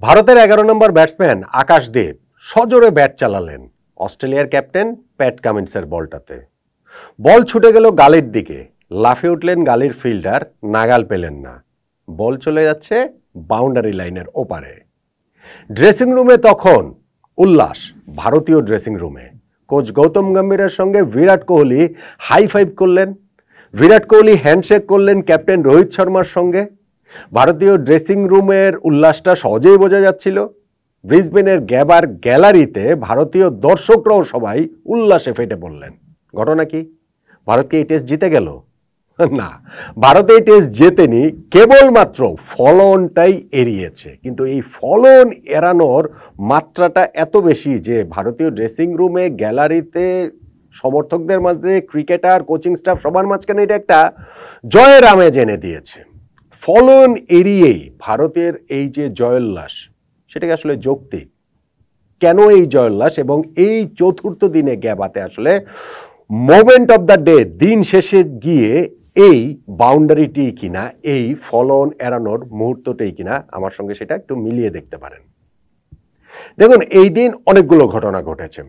ভারতের ১১ নম্বর ব্যাটসম্যান আকাশদীপ সজোরে ব্যাট চালালেন অস্ট্রেলিয়ার ক্যাপ্টেন প্যাট কামিন্সের বলটাতে। বল ছুটে গেল গালির দিকে, লাফে উঠলেন গালির ফিল্ডার, নাগাল পেলেন না। বল চলে যাচ্ছে বাউন্ডারি লাইনের ওপারে। ড্রেসিং রুমে তখন উল্লাস ভারতীয় ড্রেসিং রুমে। কোচ গৌতম গম্ভীরের সঙ্গে বিরাট কোহলি হাই ফাইভ করলেন, বিরাট কোহলি হ্যান্ডশেক করলেন ক্যাপ্টেন রোহিত শর্মার সঙ্গে। ভারতীয় ড্রেসিং রুমের উল্লাসটা সহজেই বোঝা যাচ্ছিল। ব্রিসবেনের গ্যাবার গ্যালারিতে ভারতীয় দর্শকরাও সবাই উল্লাসে ফেটে পড়লেন। ঘটনা কি? ভারত কি এই টেস্ট জিতে গেল? না, ভারত এই টেস্ট জেতেনি, কেবলমাত্র ফলনটাই এড়িয়েছে। কিন্তু এই ফলন এড়ানোর মাত্রাটা এত বেশি যে ভারতীয় ড্রেসিং রুমে, গ্যালারিতে, সমর্থকদের মাঝে, ক্রিকেটার, কোচিং স্টাফ সবার মাঝখানে এটা একটা জয়ের আমেজ এনে দিয়েছে। ফলন এড়িয়েই ভারতের এই যে জয়োল্লাস, সেটাকে আসলে যৌক্তিক। কেন এই জয়োল্লাস এবং এই চতুর্থ দিনে গ্যাবাতে আসলে মোমেন্ট অফ দ্য ডে, দিন শেষে গিয়ে এই বাউন্ডারিটি কিনা, এই ফলন এড়ানোর মুহূর্তটাই কিনা, আমার সঙ্গে সেটা একটু মিলিয়ে দেখতে পারেন। দেখুন, এই দিন অনেকগুলো ঘটনা ঘটেছে।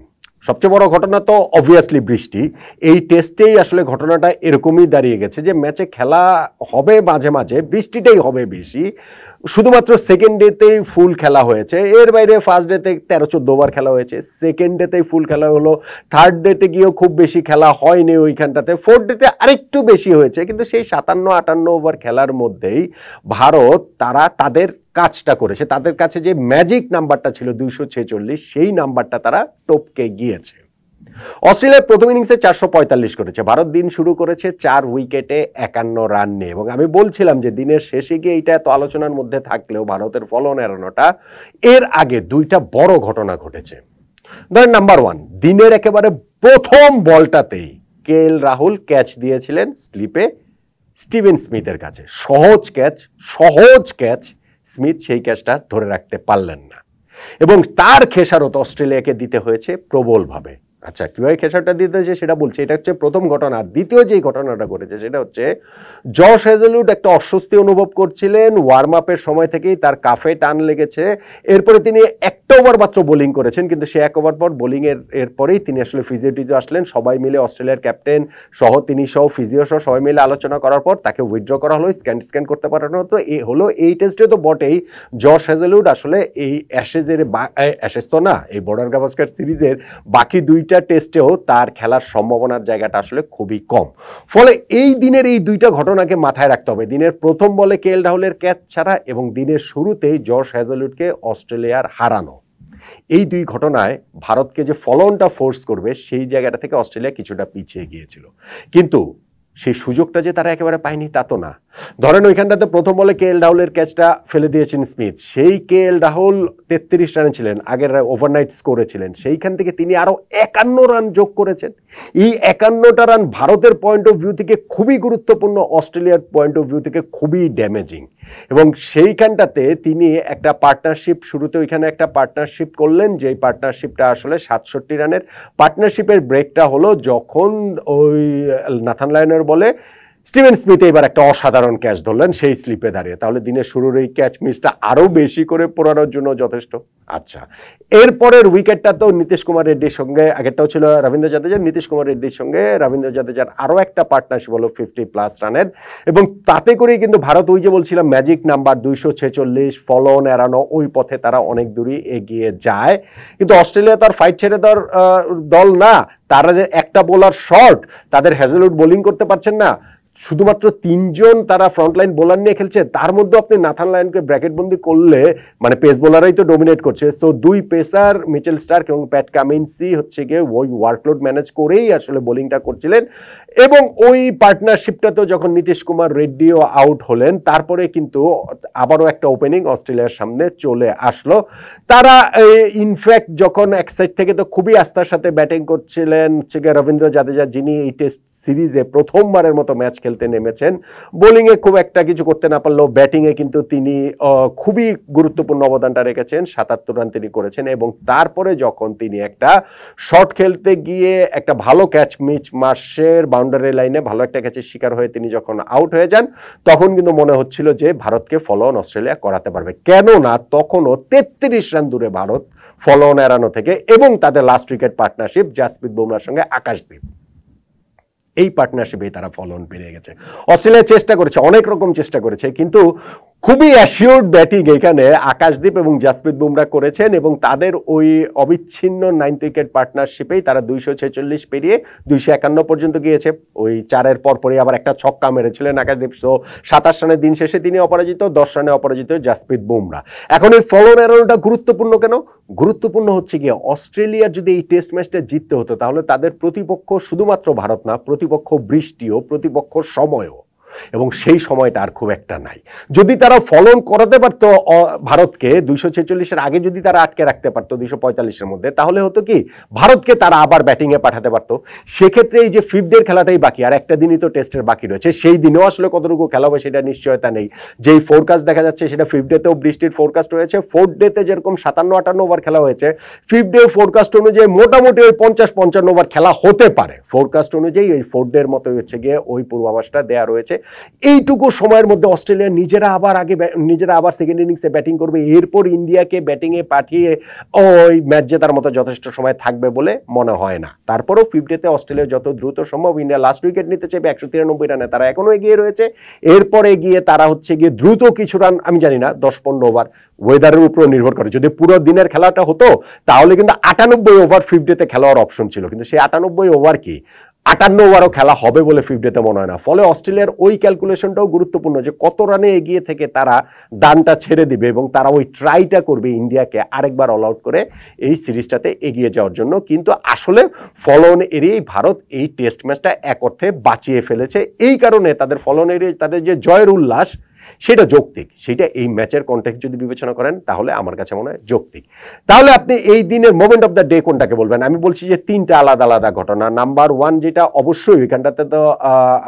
সবচেয়ে বড় ঘটনা তো অবভিয়াসলি বৃষ্টি। এই টেস্টেই আসলে ঘটনাটা এরকমই দাঁড়িয়ে গেছে যে ম্যাচে খেলা হবে মাঝে মাঝে, বৃষ্টিটাই হবে বেশি। শুধুমাত্র সেকেন্ড ডেতেই ফুল খেলা হয়েছে, এর বাইরে ফার্স্ট ডেতে 13-14 বার খেলা হয়েছে, সেকেন্ড ডেতেই ফুল খেলা হলো, থার্ড ডেতে গিয়েও খুব বেশি খেলা হয়নি ওইখানটাতে, ফোর্থ ডেতে আরেকটু বেশি হয়েছে। কিন্তু সেই 57-58 ওভার খেলার মধ্যেই ভারত তারা তাদের কাজটা করেছে। তাদের কাছে যে ম্যাজিক নাম্বারটা ছিল 246, সেই নাম্বারটা তারা টপকে গিয়েছে। অস্ট্রেলিয়া প্রথম ইনিংসে 445 করেছে। ভারত দিন শুরু করেছে 4 উইকেটে 51 রান নিয়ে। এবং আমি বলছিলাম যে দিনের শেষে গিয়ে এইটা এত আলোচনার মধ্যে থাকলেও ভারতের ফলন এড়ানোটা, এর আগে দুইটা বড় ঘটনা ঘটেছে। ধরেন, নাম্বার 1, দিনের একেবারে প্রথম বলটাতেই কেএল রাহুল ক্যাচ দিয়েছিলেন স্লিপে স্টিভেন স্মিথের কাছে। সহজ ক্যাচ, স্মিথ সেই ক্যাচটা ধরে রাখতে পারলেন না এবং তার খেসারত অস্ট্রেলিয়াকে দিতে হয়েছে প্রবলভাবে। আচ্ছা, কিভাবে খেসারটা দিতে হয়েছে সেটা বলছে। এটা হচ্ছে প্রথম ঘটনা। দ্বিতীয় যে ঘটনাটা ঘটেছে সেটা হচ্ছে জশ হেজেলউড একটা অস্বস্তি অনুভব করছিলেন। ওয়ার্ম আপের সময় থেকেই তার কাফে টান লেগেছে। এরপরে তিনি একটা ওভার মাত্র বোলিং করেছেন, কিন্তু সে এক ওভার পর বোলিং এরপরেই তিনি আসলে ফিজিও আসলেন। সবাই মিলে অস্ট্রেলিয়ার ক্যাপ্টেন সহ, তিনি সহ, ফিজিও সহ সবাই মিলে আলোচনা করার পর তাকে উইথড্র করা হলো, স্ক্যান করতে পাঠানো হতো। হলো এই টেস্টে তো বটেই, জশ হেজেলউড আসলে এই অ্যাশেজ তো না, এই বর্ডার গাভাস্কার সিরিজের বাকি দুইটা টেস্টেও তার খেলার সম্ভাবনার জায়গাটা আসলে খুবই কম। ফলে এই দিনের এই দুইটা ঘটনাকে মাথায় রাখতে হবে। দিনের প্রথম বলে কেএল রাহুলের ক্যাচ ছাড়া এবং দিনের শুরুতেই জশ হেজেলউডকে অস্ট্রেলিয়ার হারানো, এই দুই ঘটনায় ভারতকে যে ফলনটা ফোর্স করবে সেই জায়গাটা থেকে অস্ট্রেলিয়া কিছুটা পিছিয়ে গিয়েছিল। কিন্তু সেই সুযোগটা যে তারা একেবারে পায়নি তা তো না। ধরেন, ওইখানটাতে প্রথম বলে কেএল রাহুলের ক্যাচটা ফেলে দিয়েছেন স্মিথ। সেই কেএল রাহুল 33 রানে ছিলেন, আগের ওভারনাইট স্কোরে ছিলেন। সেইখান থেকে তিনি আরো 51 রান যোগ করেছেন। এই 51টা রান ভারতের পয়েন্ট অফ ভিউ থেকে খুবই গুরুত্বপূর্ণ, অস্ট্রেলিয়ার পয়েন্ট অফ ভিউ থেকে খুবই ড্যামেজিং। এবং সেইখানটাতে তিনি একটা পার্টনারশিপ, শুরুতে ওইখানে একটা পার্টনারশিপ করলেন, যেই পার্টনারশিপটা আসলে 67 রানের। পার্টনারশিপের ব্রেকটা হলো যখন ওই নাথান লায়নের বলে স্টিভেন স্মিথ এবার একটা অসাধারণ ক্যাচ ধরলেন সেই স্লিপে দাঁড়িয়ে। তাহলে দিনের শুরুর এই ক্যাচ মিসটা আরো বেশি করে পড়ানোর জন্য যথেষ্ট। আচ্ছা, এরপরের উইকেটটা তো নীতিশ কুমার রেড্ডির সঙ্গে, আগেরটাও ছিল রবীন্দ্র জাদেজার, নীতিশ কুমার রেড্ডির সঙ্গে রবীন্দ্র জাদেজার আরো একটা পার্টনারশিপ হলো 50+ রানের। এবং তাতে করেই কিন্তু ভারত, ওই যে বলছিলাম ম্যাজিক নাম্বার 246, ফলন এড়ানো, ওই পথে তারা অনেক দূরই এগিয়ে যায়। কিন্তু অস্ট্রেলিয়া তার ফাইট ছেড়ে দেওয়ার দল না। তারা একটা বোলার শর্ট, তাদের হেজেলউড বোলিং করতে পারছেন না। শুধুমাত্র 3 জন তারা ফ্রন্টলাইন বোলার নিয়ে খেলছে। তার মধ্যে আপনি নাথান লায়নকে ব্র্যাকেট বন্দি করলে, মানে পেস বোলারই তো ডমিনেট করছে। সো 2 পেসার মিচেল স্টার্ক এবং প্যাট কামিন্সই হচ্ছে গিয়ে ওই ওয়ার্কলোড ম্যানেজ করেই আসলে বোলিংটা করছিলেন। এবং ওই পার্টনারশিপটাতেও যখন নীতিশ কুমার রেড্ডিও আউট হলেন, তারপরে কিন্তু আবারও একটা ওপেনিং অস্ট্রেলিয়ার সামনে চলে আসলো। তারা ইনফ্যাক্ট যখন এক সাইড থেকে তো খুবই আস্থার সাথে ব্যাটিং করছিলেন হচ্ছে গিয়ে রবীন্দ্র জাদেজা, যিনি এই টেস্ট সিরিজে প্রথমবারের মতো ম্যাচ খেলতে নেমেছেন। বোলিংয়ে খুব একটা কিছু করতে না পারলেও ব্যাটিংয়ে কিন্তু তিনি খুবই গুরুত্বপূর্ণ অবদানটা রেখেছেন। 77 রান তিনি করেছেন। এবং তারপরে যখন তিনি একটা শট খেলতে গিয়ে একটা ভালো ক্যাচ মিচ মার্শের বাউন্ডারি লাইনে ভালো একটা ক্যাচের শিকার হয়ে তিনি যখন আউট হয়ে যান, তখন কিন্তু মনে হচ্ছিল যে ভারতকে ফলো অন অস্ট্রেলিয়া করাতে পারবে। কেননা তখনও 33 রান দূরে ভারত ফলো অন এড়ানো থেকে, এবং তাদের লাস্ট উইকেট পার্টনারশিপ জাসপ্রীত বুমরার সঙ্গে আকাশদীপ, এই পার্টনারশিপেই তারা ফলো অন পেরিয়ে গেছে। অস্ট্রেলিয়া চেষ্টা করেছে, অনেক রকম চেষ্টা করেছে, কিন্তু খুবই অ্যাসিওর্ড ব্যাটিং এখানে আকাশদীপ এবং জাসপ্রীত বুমরা করেছেন, এবং তাদের ওই অবিচ্ছিন্ন 9th উইকেট পার্টনারশিপেই তারা 246 পেরিয়ে 251 পর্যন্ত গিয়েছে। ওই 4-এর পরপরই আবার একটা ছক্কা মেরেছিলেন আকাশদীপ। সো 27 রানের দিন শেষে তিনি অপরাজিত, 10 রানে অপরাজিত জাসপ্রীত বুমরা। এখন এই ফলো অন এড়ানোটা গুরুত্বপূর্ণ কেন? গুরুত্বপূর্ণ হচ্ছে গিয়ে অস্ট্রেলিয়ার যদি এই টেস্ট ম্যাচটা জিততে হতো, তাহলে তাদের প্রতিপক্ষ শুধুমাত্র ভারত না, প্রতিপক্ষ বৃষ্টিও, প্রতিপক্ষ সময়ও, এবং সেই সময়টা আর খুব একটা নাই। যদি তারা ফলো অন করাতে পারতো ভারতকে 246-এর আগে, যদি তারা আটকে রাখতে পারতো 245-এর মধ্যে, তাহলে হতো কি ভারতকে তারা আবার ব্যাটিংয়ে পাঠাতে পারতো। সেক্ষেত্রে এই যে 5th ডের খেলাটাই বাকি, আর একটা দিনই তো টেস্টের বাকি রয়েছে, সেই দিনেও আসলে কতটুকু খেলা হবে সেটা নিশ্চয়তা নেই। যেই ফোরকাস্ট দেখা যাচ্ছে সেটা 5th ডেতেও বৃষ্টির ফোরকাস্ট রয়েছে। 4th ডেতে যেরকম 57-58 ওভার খেলা হয়েছে, 5th ডে ফোরকাস্ট অনুযায়ী মোটামুটি ওই 50-55 ওভার খেলা হতে পারে। ফোরকাস্ট অনুযায়ী এই 4th ডের মতো হচ্ছে গিয়ে ওই পূর্বাভাসটা দেওয়া রয়েছে। এইটুকু সময়ের মধ্যে অস্ট্রেলিয়া নিজেরা আবার সেকেন্ড ইনিংসে ব্যাটিং করবে, এরপর ইন্ডিয়াকে ব্যাটিংয়ে পাঠিয়ে ওই ম্যাচ জেতার মতো যথেষ্ট সময় থাকবে বলে মনে হয় না। তারপরেও 5th ডেতে অস্ট্রেলিয়া যত দ্রুত সম্ভব, ইন্ডিয়া লাস্ট উইকেট নিতে চাইবে 193 রানে, তারা এখনো এগিয়ে রয়েছে। এরপরে গিয়ে তারা হচ্ছে গিয়ে দ্রুত কিছু রান, আমি জানি না 10-15 ওভার, ওয়েদারের উপর নির্ভর করে। যদি পুরো দিনের খেলাটা হতো তাহলে কিন্তু 98 ওভার 5th ডেতে খেলার অপশন ছিল, কিন্তু সেই 98 ওভার কি 58 ওভারও খেলা হবে বলে 5th ডেতে মনে হয় না। ফলে অস্ট্রেলিয়ার ওই ক্যালকুলেশনটাও গুরুত্বপূর্ণ যে কত রানে এগিয়ে থেকে তারা দানটা ছেড়ে দিবে, এবং তারা ওই ট্রাইটা করবে ইন্ডিয়াকে আরেকবার অল আউট করে এই সিরিজটাতে এগিয়ে যাওয়ার জন্য। কিন্তু আসলে ফলো অন এড়িয়েই ভারত এই টেস্ট ম্যাচটা এক অর্থে বাঁচিয়ে ফেলেছে। এই কারণে তাদের ফলো অন এড়িয়ে তাদের যে জয়ের উল্লাস, সেটা যৌক্তিক। সেটা এই ম্যাচের কনটেক্সট যদি বিবেচনা করেন তাহলে আমার কাছে মনে হয় যৌক্তিক। তাহলে আপনি এই দিনের মোমেন্ট অফ দ্য ডে কোনটাকে বলবেন? আমি বলছি যে 3টা আলাদা আলাদা ঘটনা। নাম্বার 1 যেটা, অবশ্যই এখানটাতে তো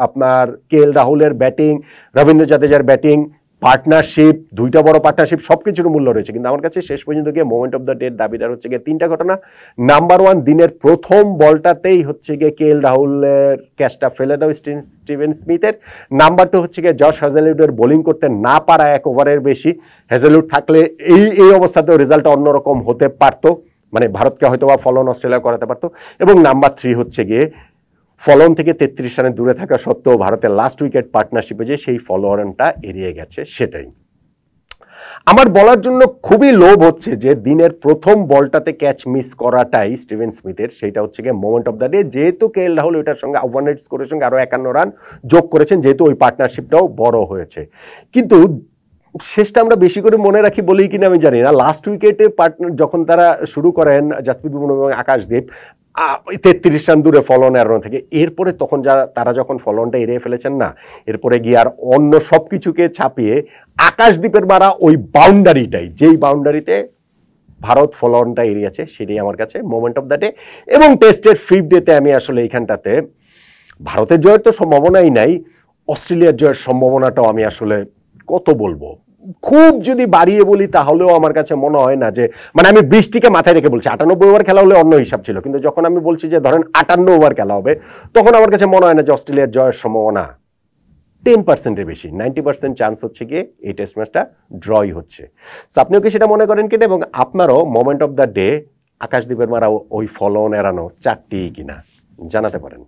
আপনার KL রাহুলের ব্যাটিং, রবীন্দ্র জাদেজার ব্যাটিং, পার্টনারশিপ, 2টা বড় পার্টনারশিপ, সবকিছুর মূল্য রয়েছে। কিন্তু আমার কাছে শেষ পর্যন্ত গিয়ে মোমেন্ট অফ দ্য ডে দাবিদার হচ্ছে গিয়ে 3টা ঘটনা। নাম্বার 1, দিনের প্রথম বলটাতেই হচ্ছে গিয়ে KL রাহুলের ক্যাচটা ফেলে দাও স্টিভেন স্মিথের। নাম্বার 2 হচ্ছে গিয়ে জশ হ্যাজেলউডের বোলিং করতে না পারা 1 ওভারের বেশি। হ্যাজেলউড থাকলে এই অবস্থাতেও রেজাল্টটা অন্যরকম হতে পারতো, মানে ভারতকে হয়তো বা ফলো অন অস্ট্রেলিয়া করাতে পারতো। এবং নাম্বার 3 হচ্ছে গিয়ে ফলো অন থেকে 33 রানে দূরে থাকা সত্ত্বেও ভারতের লাস্ট উইকেট পার্টনারশিপে যে সেই ফলো অনটা এড়িয়ে গেছে, সেটাই আমার বলার জন্য খুবই লোভ হচ্ছে যে দিনের প্রথম বলটাতে ক্যাচ মিস করাটাই স্টিভেন স্মিথের, সেটা হচ্ছে গিয়ে মোমেন্ট অফ দ্য ডে। যেহেতু KL রাহুল এটার সঙ্গে 100 স্কোরের সঙ্গে আরো 51 রান যোগ করেছেন, যেহেতু ওই পার্টনারশিপটাও বড় হয়েছে। কিন্তু শেষটা আমরা বেশি করে মনে রাখি বলেই কিনা আমি জানি না, লাস্ট উইকেটে পার্টনার যখন তারা শুরু করেন জাসপ্রীত বুমরা এবং আকাশদীপ 33 রান দূরে ফলো অন এড়ানো থেকে, এরপরে তখন তারা যখন ফলো অনটা এড়িয়ে ফেলেছেন না, এরপরে গিয়ে আর অন্য সব কিছুকে ছাপিয়ে আকাশদীপের মারা ওই বাউন্ডারিটাই, যেই বাউন্ডারিতে ভারত ফলো অনটা এড়িয়েছে, সেটাই আমার কাছে মোমেন্ট অফ দ্য ডে। এবং টেস্টের 5th ডেতে আমি আসলে এইখানটাতে ভারতের জয়ের তো সম্ভাবনাই নাই, অস্ট্রেলিয়ার জয়ের সম্ভাবনাটাও আমি আসলে কত বলবো, খুব যদি বাড়িয়ে বলি তাহলেও আমার কাছে মনে হয় না যে, মানে আমি বৃষ্টিকে মাথায় রেখে বলছি, 98 ওভার খেলা হলে অন্য হিসাব ছিল, কিন্তু যখন আমি বলছি যে ধরেন 58 ওভার খেলা হবে, তখন আমার কাছে মনে হয় না যে অস্ট্রেলিয়ার জয়ের সম্ভাবনা 10%-এর বেশি। 90% চান্স হচ্ছে গিয়ে এই টেস্ট ম্যাচটা ড্রই হচ্ছে। সো আপনিও কি সেটা মনে করেন কিনা, এবং আপনারও মোমেন্ট অফ দ্য ডে আকাশদীপের মারা ওই ফলো অন এড়ানো 4টি কিনা জানাতে পারেন।